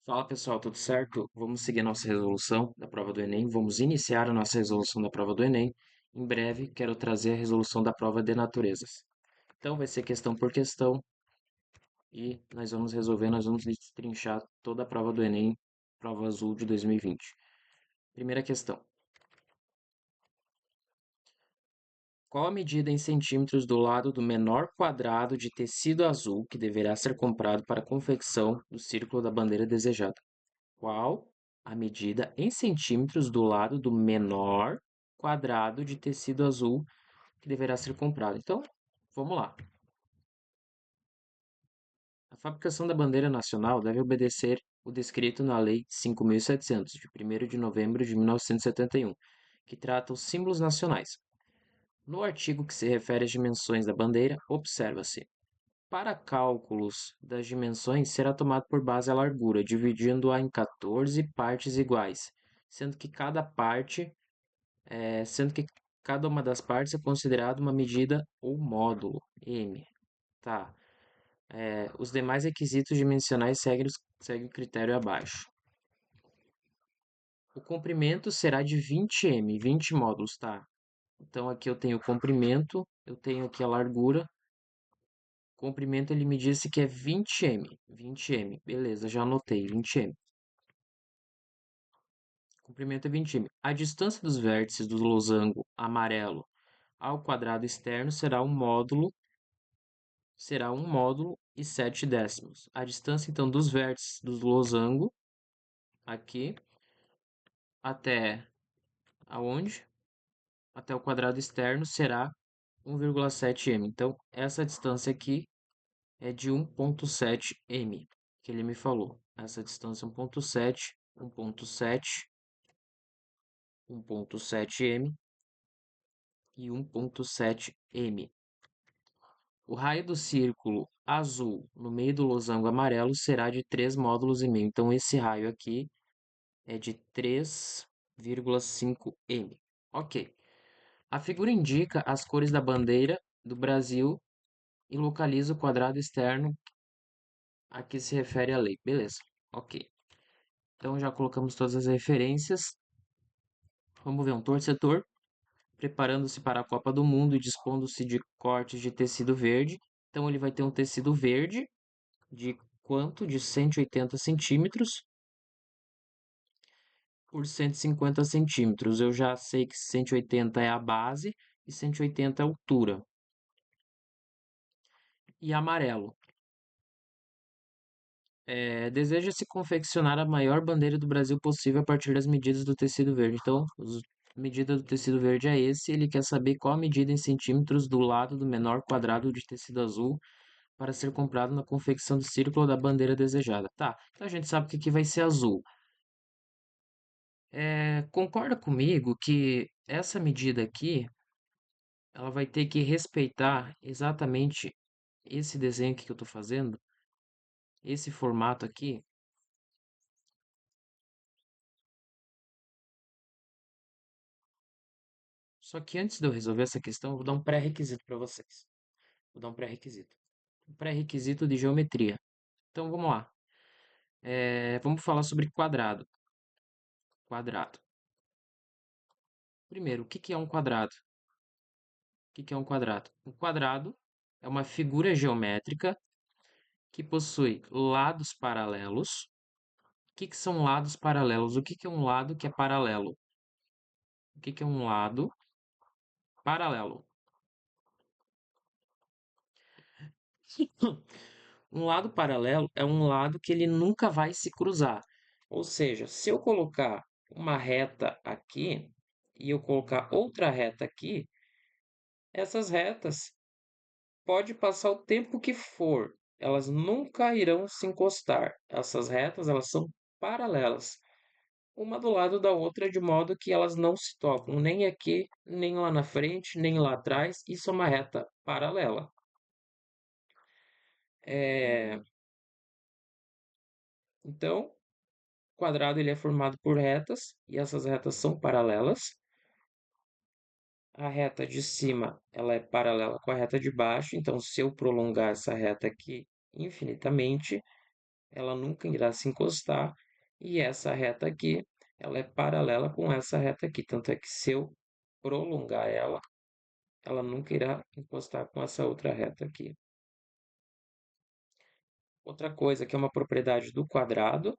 Fala pessoal, tudo certo? Vamos seguir a nossa resolução da prova do Enem. Vamos iniciar a nossa resolução da prova do Enem. Em breve, quero trazer a resolução da prova de naturezas. Então, vai ser questão por questão e nós vamos destrinchar toda a prova do Enem, prova azul de 2020. Primeira questão: qual a medida em centímetros do lado do menor quadrado de tecido azul que deverá ser comprado para a confecção do círculo da bandeira desejada? Qual a medida em centímetros do lado do menor quadrado de tecido azul que deverá ser comprado? Então, vamos lá. A fabricação da bandeira nacional deve obedecer o descrito na Lei 5.700, de 1º de novembro de 1971, que trata os símbolos nacionais. No artigo que se refere às dimensões da bandeira, observa-se: para cálculos das dimensões, será tomado por base a largura, dividindo-a em 14 partes iguais, sendo que cada parte, sendo que cada uma das partes é considerada uma medida ou módulo, M. Tá. Os demais requisitos dimensionais seguem o critério abaixo. O comprimento será de 20 m, 20 módulos, tá? Então aqui eu tenho o comprimento, eu tenho aqui a largura. Comprimento ele me disse que é 20 m. 20 m, beleza, já anotei, 20 m. Comprimento é 20 m. A distância dos vértices do losango amarelo ao quadrado externo será um módulo e 7 décimos. A distância então dos vértices do losango aqui até aonde? Até o quadrado externo será 1,7 m. Então essa distância aqui é de 1,7 m, que ele me falou. Essa distância é 1,7, 1,7, 1,7 m e 1,7 m. O raio do círculo azul no meio do losango amarelo será de 3 módulos e meio. Então esse raio aqui é de 3,5 m. Ok. A figura indica as cores da bandeira do Brasil e localiza o quadrado externo a que se refere a lei. Beleza. Ok. Então já colocamos todas as referências. Vamos ver um torcedor preparando-se para a Copa do Mundo e dispondo-se de cortes de tecido verde. Então ele vai ter um tecido verde de quanto? De 180 centímetros por 150 centímetros. Eu já sei que 180 é a base e 180 é a altura. E amarelo. Deseja-se confeccionar a maior bandeira do Brasil possível a partir das medidas do tecido verde. Então, a medida do tecido verde é esse. Ele quer saber qual a medida em centímetros do lado do menor quadrado de tecido azul para ser comprado na confecção do círculo da bandeira desejada. Tá, então a gente sabe que aqui vai ser azul. Concorda comigo que essa medida aqui, ela vai ter que respeitar exatamente esse desenho aqui que eu estou fazendo, esse formato aqui. Só que antes de eu resolver essa questão, eu vou dar um pré-requisito para vocês. Vou dar um pré-requisito. Um pré-requisito de geometria. Então vamos lá. Vamos falar sobre quadrado. Quadrado. Primeiro, o que que é um quadrado? O que que é um quadrado? Um quadrado é uma figura geométrica que possui lados paralelos. O que que são lados paralelos? O que que é um lado que é paralelo? O que que é um lado paralelo? Um lado paralelo é um lado que ele nunca vai se cruzar. Ou seja, se eu colocar uma reta aqui e eu colocar outra reta aqui, essas retas pode passar o tempo que for, elas nunca irão se encostar. Essas retas, elas são paralelas, uma do lado da outra, de modo que elas não se tocam, nem aqui, nem lá na frente, nem lá atrás. Isso é uma reta paralela. É, Então, o quadrado ele é formado por retas, e essas retas são paralelas. A reta de cima ela é paralela com a reta de baixo, então se eu prolongar essa reta aqui infinitamente, ela nunca irá se encostar, e essa reta aqui, ela é paralela com essa reta aqui, tanto é que se eu prolongar ela, ela nunca irá encostar com essa outra reta aqui. Outra coisa que é uma propriedade do quadrado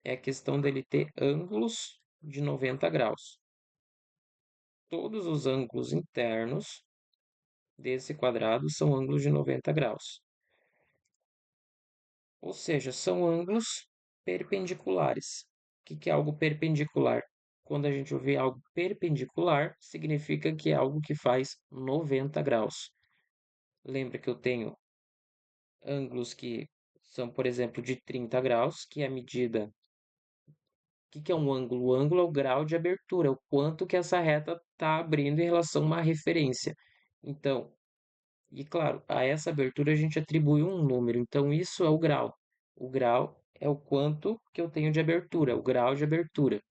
é a questão dele ter ângulos de 90 graus. Todos os ângulos internos desse quadrado são ângulos de 90 graus. Ou seja, são ângulos perpendiculares. O que é algo perpendicular? Quando a gente ouvir algo perpendicular, significa que é algo que faz 90 graus. Lembra que eu tenho ângulos que são, por exemplo, de 30 graus, que é a medida. O que é um ângulo? O ângulo é o grau de abertura, o quanto que essa reta está abrindo em relação a uma referência. Então, e claro, a essa abertura a gente atribui um número, então isso é o grau. O grau é o quanto que eu tenho de abertura, o grau de abertura.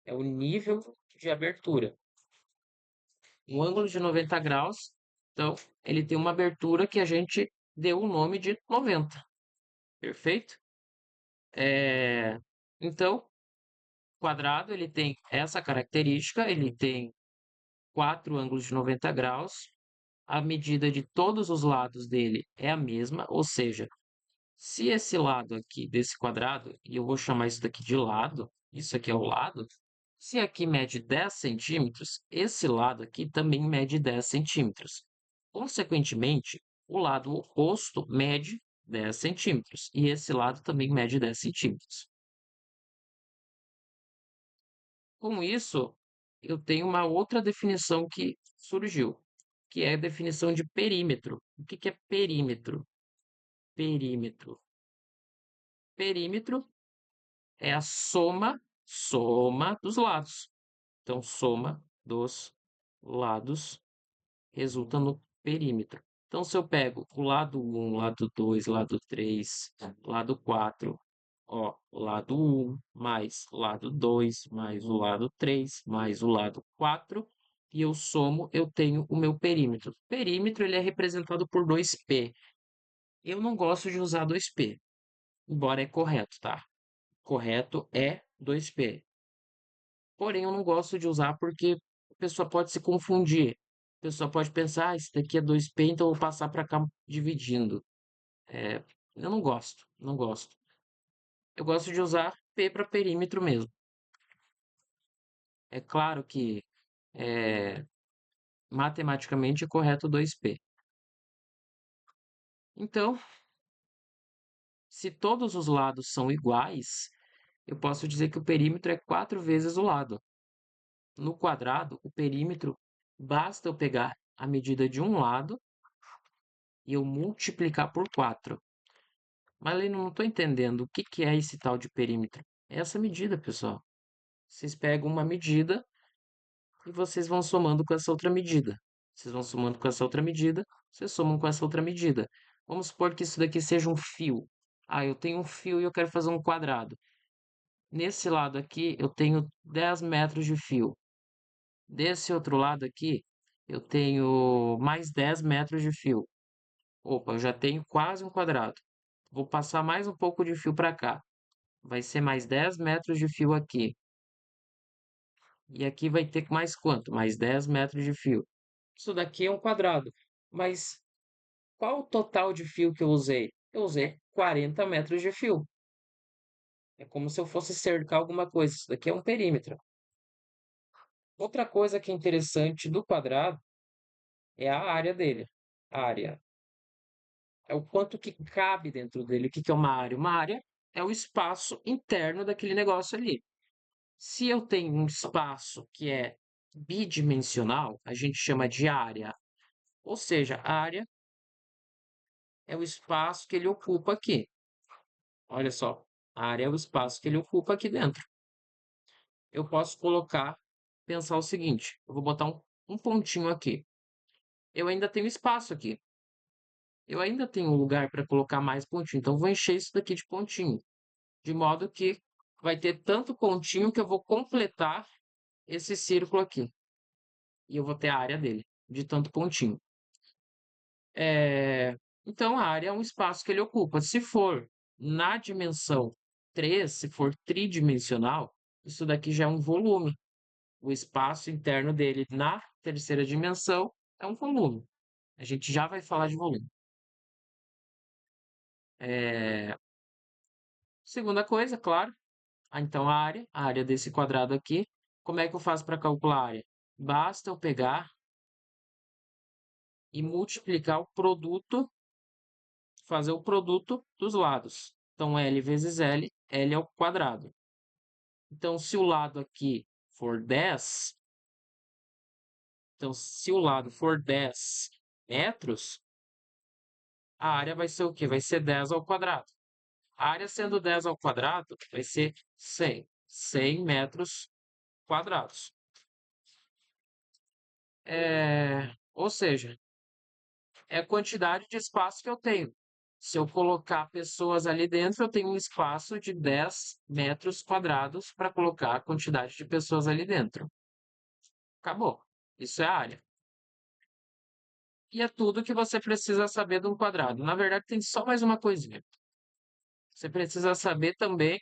É o nível de abertura. Um ângulo de 90 graus, então, ele tem uma abertura que a gente deu o nome de 90. Perfeito? Então, quadrado, ele tem essa característica, ele tem quatro ângulos de 90 graus, a medida de todos os lados dele é a mesma, ou seja, se esse lado aqui desse quadrado, e eu vou chamar isso daqui de lado, isso aqui é o lado, se aqui mede 10 centímetros, esse lado aqui também mede 10 centímetros. Consequentemente, o lado oposto mede 10 centímetros, e esse lado também mede 10 centímetros. Com isso, eu tenho uma outra definição que surgiu, que é a definição de perímetro. O que é perímetro? Perímetro. Perímetro é a soma dos lados. Então, soma dos lados resulta no perímetro. Então, se eu pego o lado 1, lado 2, lado 3, lado 4, ó, lado 1 mais lado 2 mais o lado 3 mais o lado 4, e eu somo, eu tenho o meu perímetro. Perímetro ele é representado por 2π. Eu não gosto de usar 2π, embora é correto, tá? Correto é 2π. Porém, eu não gosto de usar porque a pessoa pode se confundir. A pessoa pode pensar, ah, esse daqui é 2π, então eu vou passar para cá dividindo. É, eu não gosto, não gosto. Eu gosto de usar P para perímetro mesmo. É claro que é, matematicamente é correto 2π. Então, se todos os lados são iguais, eu posso dizer que o perímetro é 4 vezes o lado. No quadrado, o perímetro, basta eu pegar a medida de um lado e eu multiplicar por 4. Mas eu não estou entendendo o que é esse tal de perímetro. É essa medida, pessoal. Vocês pegam uma medida e vocês vão somando com essa outra medida. Vocês vão somando com essa outra medida, vocês somam com essa outra medida. Vamos supor que isso daqui seja um fio. Ah, eu tenho um fio e eu quero fazer um quadrado. Nesse lado aqui, eu tenho 10 metros de fio. Desse outro lado aqui, eu tenho mais 10 metros de fio. Opa, eu já tenho quase um quadrado. Vou passar mais um pouco de fio para cá. Vai ser mais 10 metros de fio aqui. E aqui vai ter mais quanto? Mais 10 metros de fio. Isso daqui é um quadrado. Mas qual o total de fio que eu usei? Eu usei 40 metros de fio. É como se eu fosse cercar alguma coisa. Isso daqui é um perímetro. Outra coisa que é interessante do quadrado é a área dele. A área é o quanto que cabe dentro dele. O que é uma área? Uma área é o espaço interno daquele negócio ali. Se eu tenho um espaço que é bidimensional, a gente chama de área. Ou seja, a área é o espaço que ele ocupa aqui. Olha só, a área é o espaço que ele ocupa aqui dentro. Eu posso colocar, pensar o seguinte, eu vou botar um pontinho aqui. Eu ainda tenho espaço aqui. Eu ainda tenho um lugar para colocar mais pontinho, então eu vou encher isso daqui de pontinho. De modo que vai ter tanto pontinho que eu vou completar esse círculo aqui. E eu vou ter a área dele, de tanto pontinho. Então, a área é um espaço que ele ocupa. Se for Na dimensão 3, se for tridimensional, isso daqui já é um volume. O espaço interno dele na terceira dimensão é um volume. A gente já vai falar de volume. Segunda coisa, claro, então a área desse quadrado aqui. Como é que eu faço para calcular a área? Basta eu pegar e multiplicar o produto, fazer o produto dos lados. Então, L vezes L, L ao quadrado. Então, se o lado aqui for 10, então, se o lado for 10 metros, a área vai ser o quê? Vai ser 10 ao quadrado. A área sendo 10 ao quadrado, vai ser 100. 100 metros quadrados. Ou seja, é a quantidade de espaço que eu tenho. Se eu colocar pessoas ali dentro, eu tenho um espaço de 10 metros quadrados para colocar a quantidade de pessoas ali dentro. Acabou. Isso é a área. E é tudo que você precisa saber de um quadrado. Na verdade, tem só mais uma coisinha. Você precisa saber também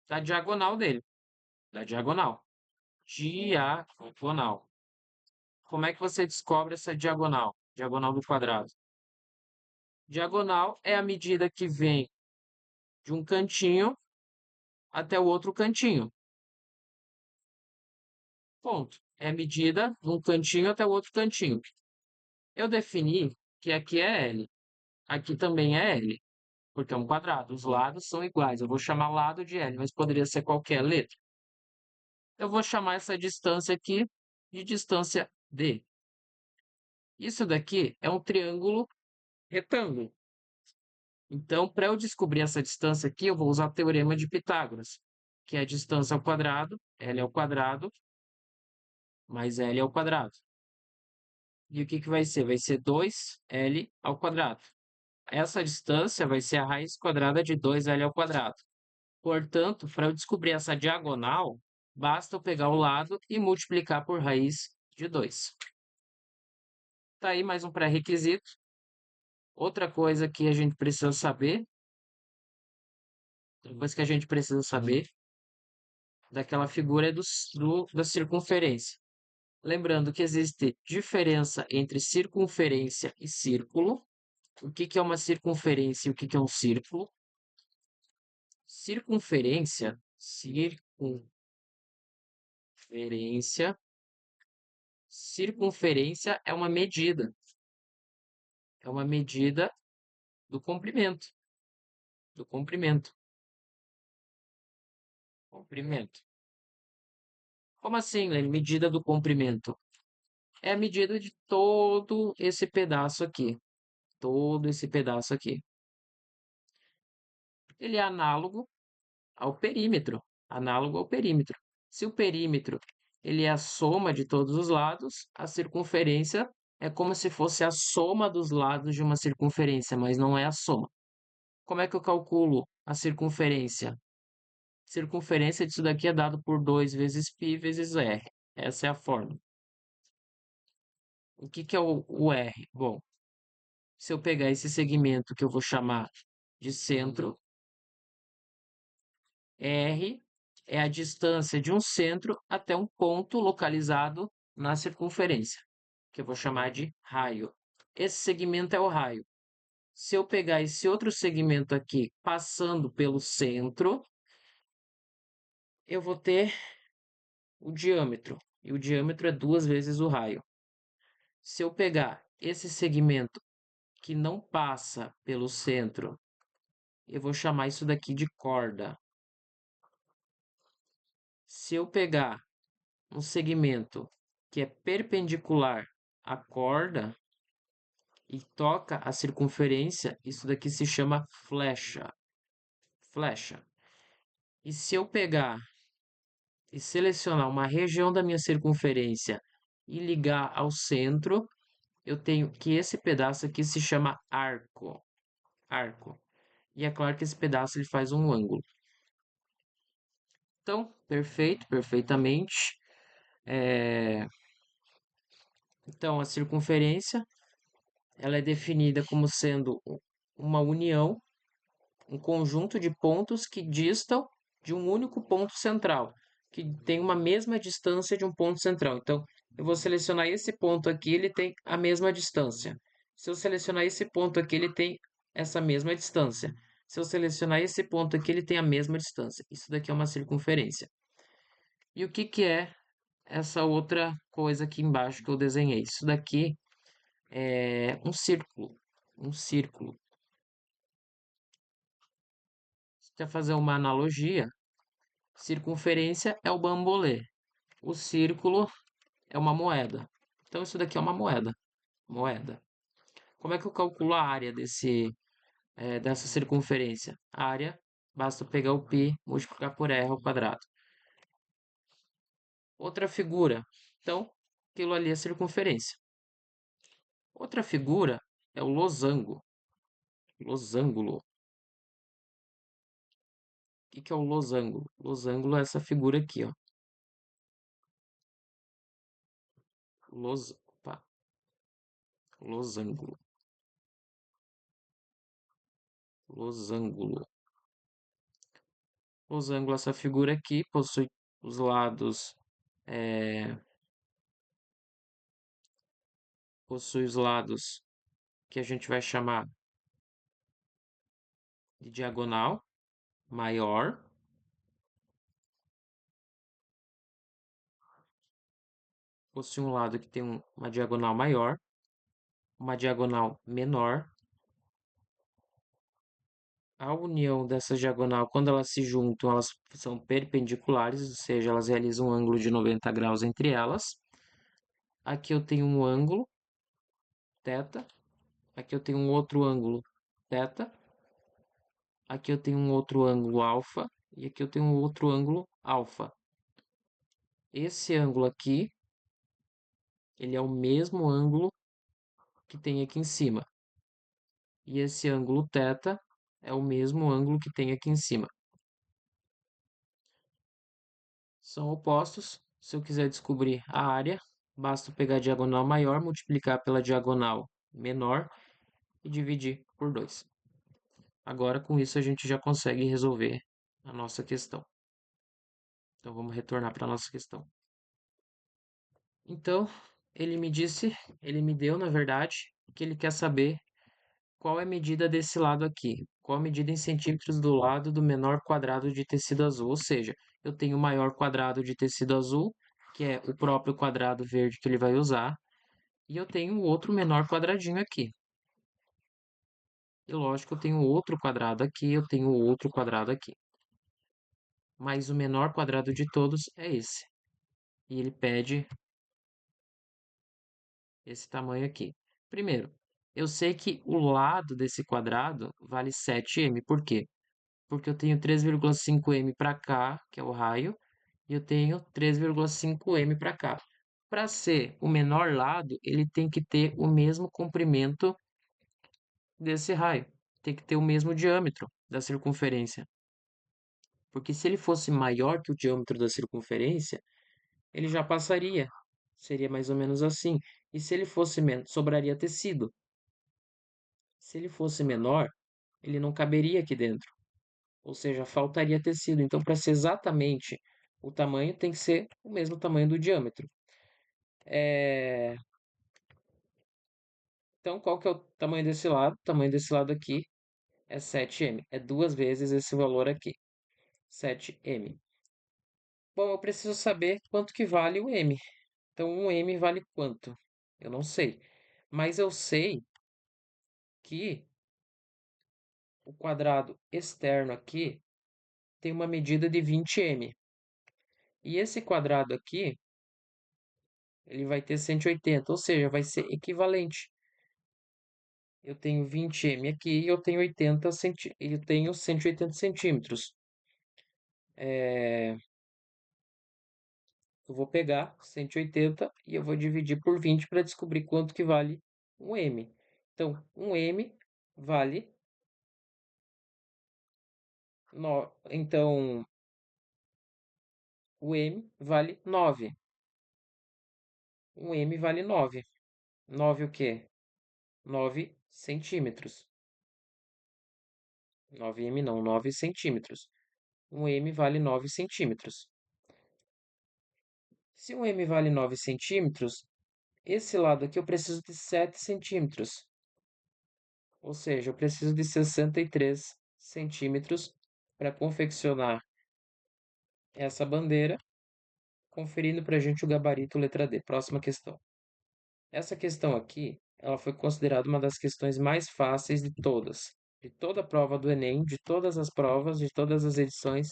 da diagonal dele. Da diagonal. Diagonal. Como é que você descobre essa diagonal? Diagonal do quadrado. Diagonal é a medida que vem de um cantinho até o outro cantinho. Ponto. É a medida de um cantinho até o outro cantinho. Eu defini que aqui é L. Aqui também é L, porque é um quadrado. Os lados são iguais. Eu vou chamar lado de L, mas poderia ser qualquer letra. Eu vou chamar essa distância aqui de distância D. Isso daqui é um triângulo retângulo. Então, para eu descobrir essa distância aqui, eu vou usar o teorema de Pitágoras, que é a distância ao quadrado, L ao quadrado, mais L ao quadrado. E o que que vai ser? Vai ser 2L ao quadrado. Essa distância vai ser a raiz quadrada de 2L ao quadrado. Portanto, para eu descobrir essa diagonal, basta eu pegar o lado e multiplicar por raiz de 2. Tá aí mais um pré-requisito. Outra coisa que a gente precisa saber, depois que a gente precisa saber, daquela figura é da circunferência. Lembrando que existe diferença entre circunferência e círculo. O que que é uma circunferência e o que que é um círculo? Circunferência, circunferência é uma medida. É uma medida do comprimento. Do comprimento. Comprimento. Como assim, Lene? Medida do comprimento? É a medida de todo esse pedaço aqui. Todo esse pedaço aqui. Ele é análogo ao perímetro. Análogo ao perímetro. Se o perímetro ele é a soma de todos os lados, a circunferência é como se fosse a soma dos lados de uma circunferência, mas não é a soma. Como é que eu calculo a circunferência? Circunferência disso daqui é dado por 2 vezes π vezes r. Essa é a fórmula. O que que é o r? Bom, se eu pegar esse segmento que eu vou chamar de centro, r é a distância de um centro até um ponto localizado na circunferência, que eu vou chamar de raio. Esse segmento é o raio. Se eu pegar esse outro segmento aqui passando pelo centro, eu vou ter o diâmetro. E o diâmetro é 2 vezes o raio. Se eu pegar esse segmento que não passa pelo centro, eu vou chamar isso daqui de corda. Se eu pegar um segmento que é perpendicular à corda e toca a circunferência, isso daqui se chama flecha. Flecha. E se eu pegar e selecionar uma região da minha circunferência e ligar ao centro, eu tenho que esse pedaço aqui se chama arco. Arco. E é claro que esse pedaço ele faz um ângulo. Então, perfeito, perfeitamente. Então, a circunferência ela é definida como sendo uma união um conjunto de pontos que distam de um único ponto central, que tem uma mesma distância de um ponto central. Então, eu vou selecionar esse ponto aqui, ele tem a mesma distância. Se eu selecionar esse ponto aqui, ele tem essa mesma distância. Se eu selecionar esse ponto aqui, ele tem a mesma distância. Isso daqui é uma circunferência. E o que que é essa outra coisa aqui embaixo que eu desenhei? Isso daqui é um círculo. Um círculo. Se quer fazer uma analogia, circunferência é o bambolê. O círculo é uma moeda. Então, isso daqui é uma moeda. Moeda. Como é que eu calculo a área dessa circunferência? A área, basta pegar o π, multiplicar por r ao quadrado. Outra figura. Então, aquilo ali é circunferência. Outra figura é o losango. Losango. O que é o losango? Losango é essa figura aqui, ó. Opa. Losango. Losango. Losango, essa figura aqui, possui os lados, é, possui os lados que a gente vai chamar de diagonal maior, possui um lado que tem uma diagonal maior, uma diagonal menor. A união dessa diagonal, quando elas se juntam, elas são perpendiculares, ou seja, elas realizam um ângulo de 90 graus entre elas. Aqui eu tenho um ângulo, θ. Aqui eu tenho um outro ângulo, θ. Aqui eu tenho um outro ângulo, alfa. E aqui eu tenho um outro ângulo, alfa. Esse ângulo aqui, ele é o mesmo ângulo que tem aqui em cima. E esse ângulo θ é o mesmo ângulo que tem aqui em cima. São opostos. Se eu quiser descobrir a área, basta pegar a diagonal maior, multiplicar pela diagonal menor e dividir por 2. Agora, com isso, a gente já consegue resolver a nossa questão. Então, vamos retornar para a nossa questão. Então, ele me deu, na verdade, que ele quer saber qual é a medida desse lado aqui. Qual a medida em centímetros do lado do menor quadrado de tecido azul. Ou seja, eu tenho o maior quadrado de tecido azul, que é o próprio quadrado verde que ele vai usar. E eu tenho outro menor quadradinho aqui. E lógico, eu tenho outro quadrado aqui, eu tenho outro quadrado aqui. Mas o menor quadrado de todos é esse. E ele pede esse tamanho aqui. Primeiro, eu sei que o lado desse quadrado vale 7m. Por quê? Porque eu tenho 3,5m para cá, que é o raio, e eu tenho 3,5m para cá. Para ser o menor lado, ele tem que ter o mesmo comprimento desse raio. Tem que ter o mesmo diâmetro da circunferência. Porque se ele fosse maior que o diâmetro da circunferência, ele já passaria. Seria mais ou menos assim. E se ele fosse menos, sobraria tecido. Se ele fosse menor, ele não caberia aqui dentro. Ou seja, faltaria tecido. Então, para ser exatamente o tamanho, tem que ser o mesmo tamanho do diâmetro. Então, qual que é o tamanho desse lado? O tamanho desse lado aqui é 7m. É duas vezes esse valor aqui, 7m. Bom, eu preciso saber quanto que vale o m. Então, um m vale quanto? Eu não sei. Mas eu sei que o quadrado externo aqui tem uma medida de 20m. E esse quadrado aqui, ele vai ter 180, ou seja, vai ser equivalente. Eu tenho 20m aqui e eu tenho 180 centímetros. Eu vou pegar 180 e eu vou dividir por 20 para descobrir quanto que vale um m. Então, um m vale... Então, o m vale 9. Um m vale 9. 9 o quê? 9 centímetros. 9m não, 9 centímetros. Um m vale 9 centímetros. Se um m vale 9 centímetros, esse lado aqui eu preciso de 7 centímetros. Ou seja, eu preciso de 63 centímetros para confeccionar essa bandeira, conferindo para a gente o gabarito letra D. Próxima questão. Essa questão aqui, ela foi considerada uma das questões mais fáceis de todas. De toda a prova do Enem, de todas as provas, de todas as edições,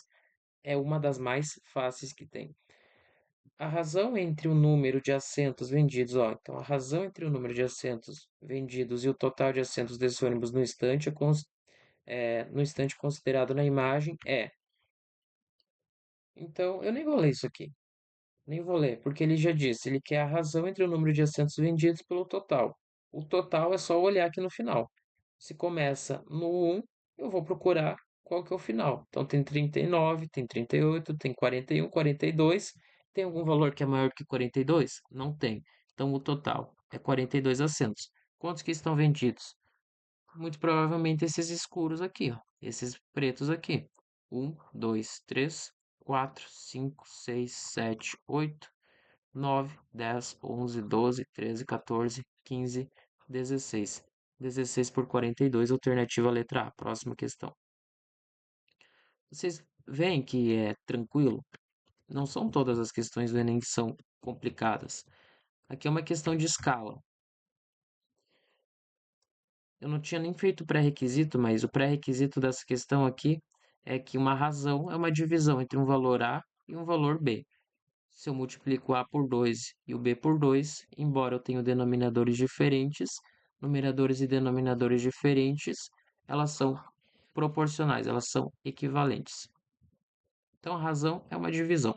é uma das mais fáceis que tem. A razão entre o número de assentos vendidos, ó, então a razão entre o número de assentos vendidos e o total de assentos desse ônibus no instante, no instante considerado na imagem é. Então, eu nem vou ler isso aqui. Nem vou ler, porque ele já disse, ele quer a razão entre o número de assentos vendidos pelo total. O total é só olhar aqui no final. Se começa no 1, eu vou procurar qual que é o final. Então tem 39, tem 38, tem 41, 42. Tem algum valor que é maior que 42? Não tem. Então o total é 42 assentos. Quantos que estão vendidos? Muito provavelmente esses escuros aqui, ó. Esses pretos aqui. 1, 2, 3, 4, 5, 6, 7, 8, 9, 10, 11, 12, 13, 14, 15, 16. 16 por 42, alternativa letra A. Próxima questão. Vocês veem que é tranquilo? Não são todas as questões do Enem que são complicadas. Aqui é uma questão de escala. Eu não tinha nem feito o pré-requisito, mas o pré-requisito dessa questão aqui é que uma razão é uma divisão entre um valor A e um valor B. Se eu multiplico A por 2 e o B por 2, embora eu tenha denominadores diferentes, numeradores e denominadores diferentes, elas são proporcionais, elas são equivalentes. Então, a razão é uma divisão.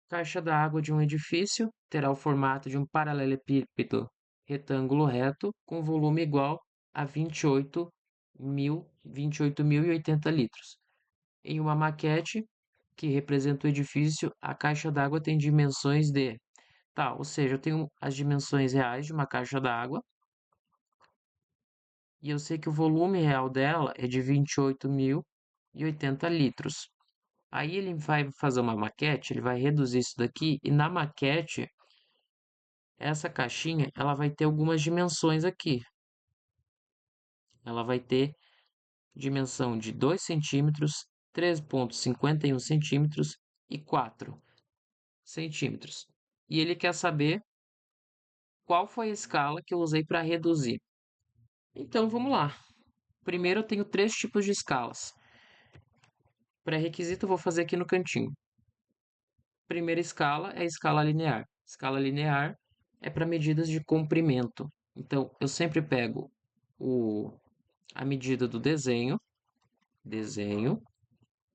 Caixa d'água de um edifício terá o formato de um paralelepípedo retângulo reto com volume igual a 28.080 litros. Em uma maquete que representa o edifício, a caixa d'água tem dimensões de. Tá, ou seja, eu tenho as dimensões reais de uma caixa d'água e eu sei que o volume real dela é de 28.080 litros. Aí ele vai fazer uma maquete, ele vai reduzir isso daqui e na maquete essa caixinha ela vai ter algumas dimensões aqui. Ela vai ter dimensão de 2 centímetros, 3,51 centímetros e 4 centímetros. E ele quer saber qual foi a escala que eu usei para reduzir. Então vamos lá. Primeiro eu tenho três tipos de escalas. Pré-requisito eu vou fazer aqui no cantinho. Primeira escala é a escala linear. Escala linear é para medidas de comprimento. Então eu sempre pego a medida do desenho,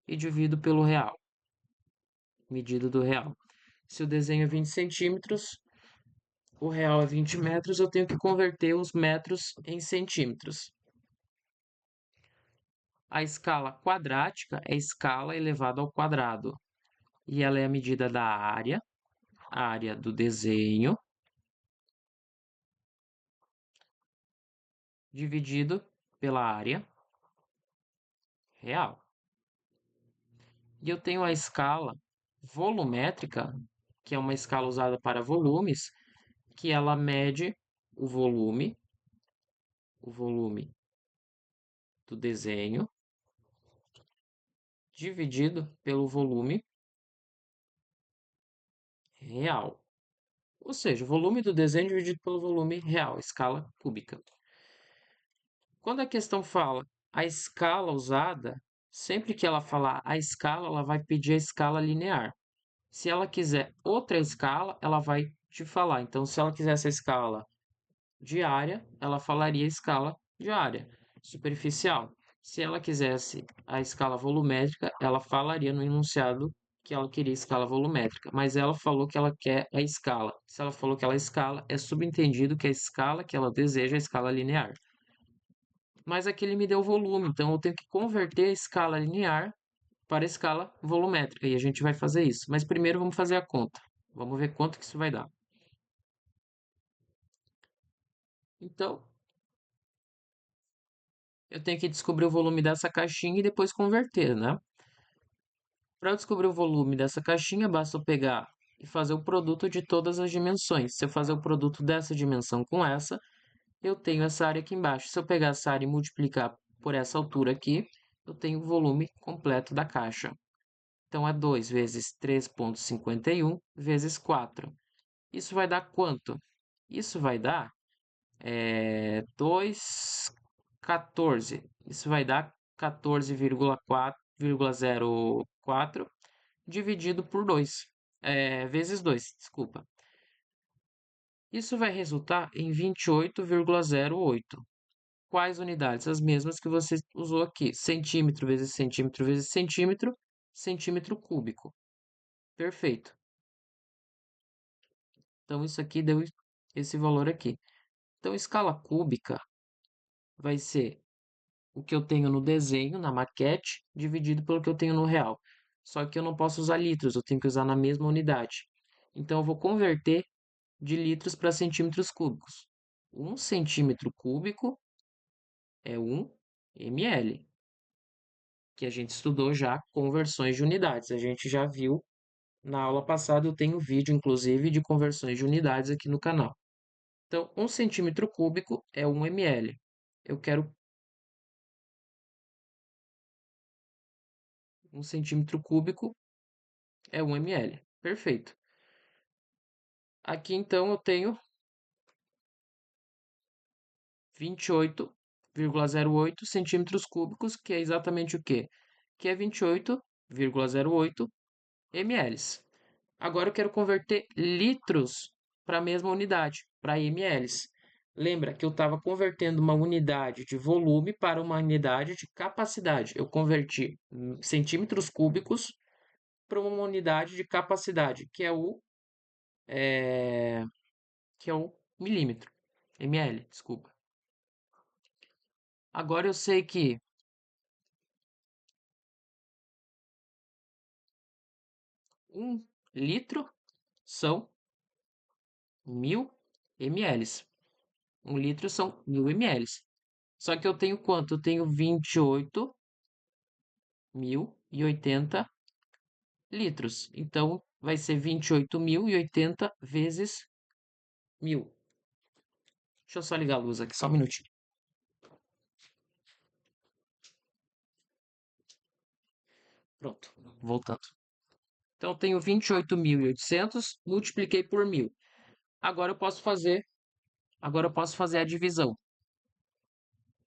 e divido pelo real, medida do real. Se o desenho é 20 centímetros, o real é 20 metros, eu tenho que converter os metros em centímetros. A escala quadrática é escala elevada ao quadrado. E ela é a medida da área, a área do desenho, dividido pela área real. E eu tenho a escala volumétrica, que é uma escala usada para volumes, que ela mede o volume do desenho, dividido pelo volume real. Ou seja, o volume do desenho dividido pelo volume real, escala cúbica. Quando a questão fala a escala usada, sempre que ela falar a escala, ela vai pedir a escala linear. Se ela quiser outra escala, ela vai te falar. Então, se ela quisesse a escala diária, ela falaria escala diária, superficial. Se ela quisesse a escala volumétrica, ela falaria no enunciado que ela queria escala volumétrica, mas ela falou que ela quer a escala. Se ela falou que ela escala, é subentendido que a escala que ela deseja é a escala linear. Mas aqui ele me deu volume, então eu tenho que converter a escala linear para a escala volumétrica, e a gente vai fazer isso. Mas primeiro vamos fazer a conta. Vamos ver quanto que isso vai dar. Então, eu tenho que descobrir o volume dessa caixinha e depois converter, né? Para eu descobrir o volume dessa caixinha, basta eu pegar e fazer o produto de todas as dimensões. Se eu fazer o produto dessa dimensão com essa, eu tenho essa área aqui embaixo. Se eu pegar essa área e multiplicar por essa altura aqui, eu tenho o volume completo da caixa. Então, é 2 vezes 3,51 vezes 4. Isso vai dar quanto? Isso vai dar 2,14. Isso vai dar 14,04 dividido por 2. Vezes 2, desculpa. Isso vai resultar em 28,08. Quais unidades? As mesmas que você usou aqui. Centímetro vezes centímetro vezes centímetro, centímetro cúbico. Perfeito. Então, isso aqui deu esse valor aqui. Então, escala cúbica vai ser o que eu tenho no desenho, na maquete, dividido pelo que eu tenho no real. Só que eu não posso usar litros, eu tenho que usar na mesma unidade. Então, eu vou converter de litros para centímetros cúbicos. 1 centímetro cúbico é 1 ml, que a gente estudou já conversões de unidades. A gente já viu na aula passada, eu tenho vídeo, inclusive, de conversões de unidades aqui no canal. Então, 1 centímetro cúbico é 1 ml. Eu quero 1 centímetro cúbico é 1 ml. Perfeito. Aqui, então, eu tenho 28,08 centímetros cúbicos, que é exatamente o quê? Que é 28,08 ml. Agora eu quero converter litros para a mesma unidade, para ml. Lembra que eu estava convertendo uma unidade de volume para uma unidade de capacidade. Eu converti centímetros cúbicos para uma unidade de capacidade, é, que é o milímetro, ml, desculpa. Agora eu sei que 1 litro são 1000 ml. 1 litro são 1000 ml. Só que eu tenho quanto? Eu tenho 28.080 litros. Então, vai ser 28.080 vezes 1000. Deixa eu só ligar a luz aqui, só um minutinho. Pronto, voltando. Então, eu tenho 28.800, multipliquei por 1000. Agora eu posso fazer a divisão.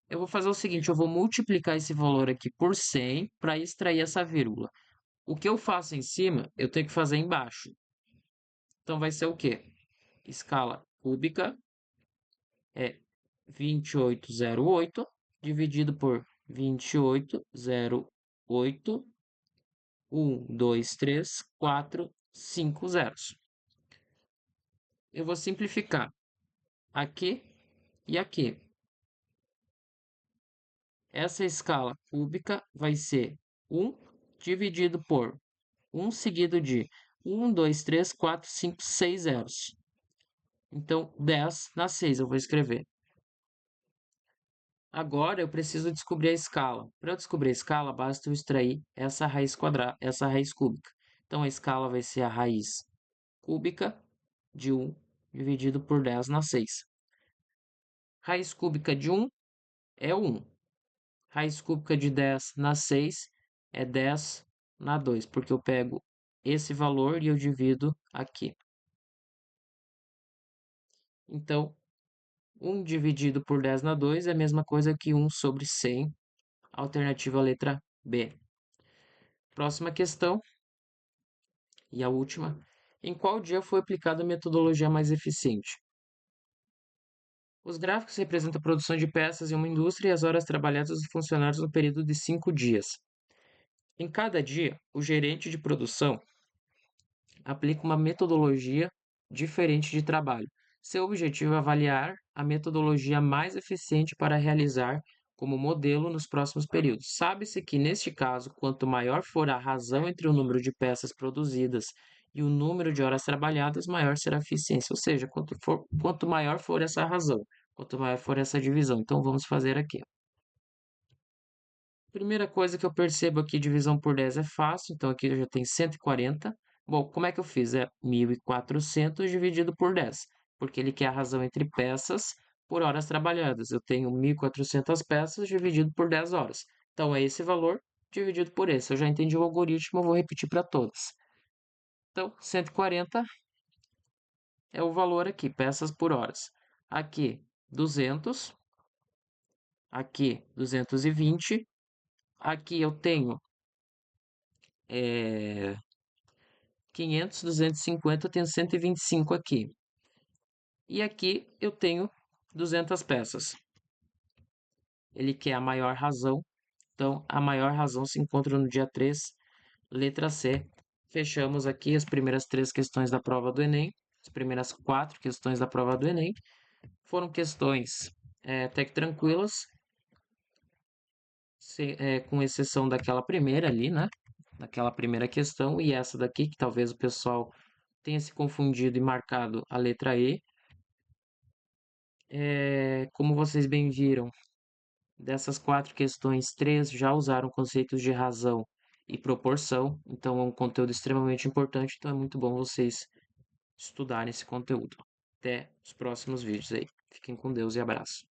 Eu vou fazer o seguinte, eu vou multiplicar esse valor aqui por 100 para extrair essa vírgula. O que eu faço em cima, eu tenho que fazer embaixo. Então, vai ser o quê? Escala cúbica é 2808 dividido por 2808, 1, 2, 3, 4, 5 zeros. Eu vou simplificar aqui e aqui. Essa escala cúbica vai ser 1 dividido por 1 seguido de 1, 2, 3, 4, 5, 6 zeros. Então, 10 na 6 eu vou escrever. Agora eu preciso descobrir a escala. Para eu descobrir a escala, basta eu extrair essa raiz quadrada, essa raiz cúbica. Então a escala vai ser a raiz cúbica de 1 dividido por 10 na 6. Raiz cúbica de 1 é 1. Raiz cúbica de 10 na 6 é 10 na 2, porque eu pego esse valor e eu divido aqui. Então, 1 dividido por 10 na 2 é a mesma coisa que 1 sobre 100, alternativa letra B. Próxima questão, e a última. Em qual dia foi aplicada a metodologia mais eficiente? Os gráficos representam a produção de peças em uma indústria e as horas trabalhadas dos funcionários no período de 5 dias. Em cada dia, o gerente de produção aplica uma metodologia diferente de trabalho. Seu objetivo é avaliar a metodologia mais eficiente para realizar como modelo nos próximos períodos. Sabe-se que, neste caso, quanto maior for a razão entre o número de peças produzidas e o número de horas trabalhadas, maior será a eficiência. Ou seja, quanto maior for essa razão, quanto maior for essa divisão. Então, vamos fazer aqui. Primeira coisa que eu percebo aqui, divisão por 10 é fácil, então aqui eu já tenho 140. Bom, como é que eu fiz? É 1.400 dividido por 10, porque ele quer a razão entre peças por horas trabalhadas. Eu tenho 1.400 peças dividido por 10 horas. Então é esse valor dividido por esse. Eu já entendi o algoritmo, eu vou repetir para todas. Então, 140 é o valor aqui, peças por horas. Aqui, 200. Aqui, 220. Aqui eu tenho 500, 250, eu tenho 125 aqui. E aqui eu tenho 200 peças. Ele quer a maior razão, então a maior razão se encontra no dia 3, letra C. Fechamos aqui as primeiras 3 questões da prova do Enem, as primeiras 4 questões da prova do Enem. Foram questões até que tranquilas, com exceção daquela primeira ali, né? Daquela primeira questão, e essa daqui, que talvez o pessoal tenha se confundido e marcado a letra E. Como vocês bem viram, dessas 4 questões, 3 já usaram conceitos de razão e proporção, então é um conteúdo extremamente importante, então é muito bom vocês estudarem esse conteúdo. Até os próximos vídeos aí. Fiquem com Deus e abraço.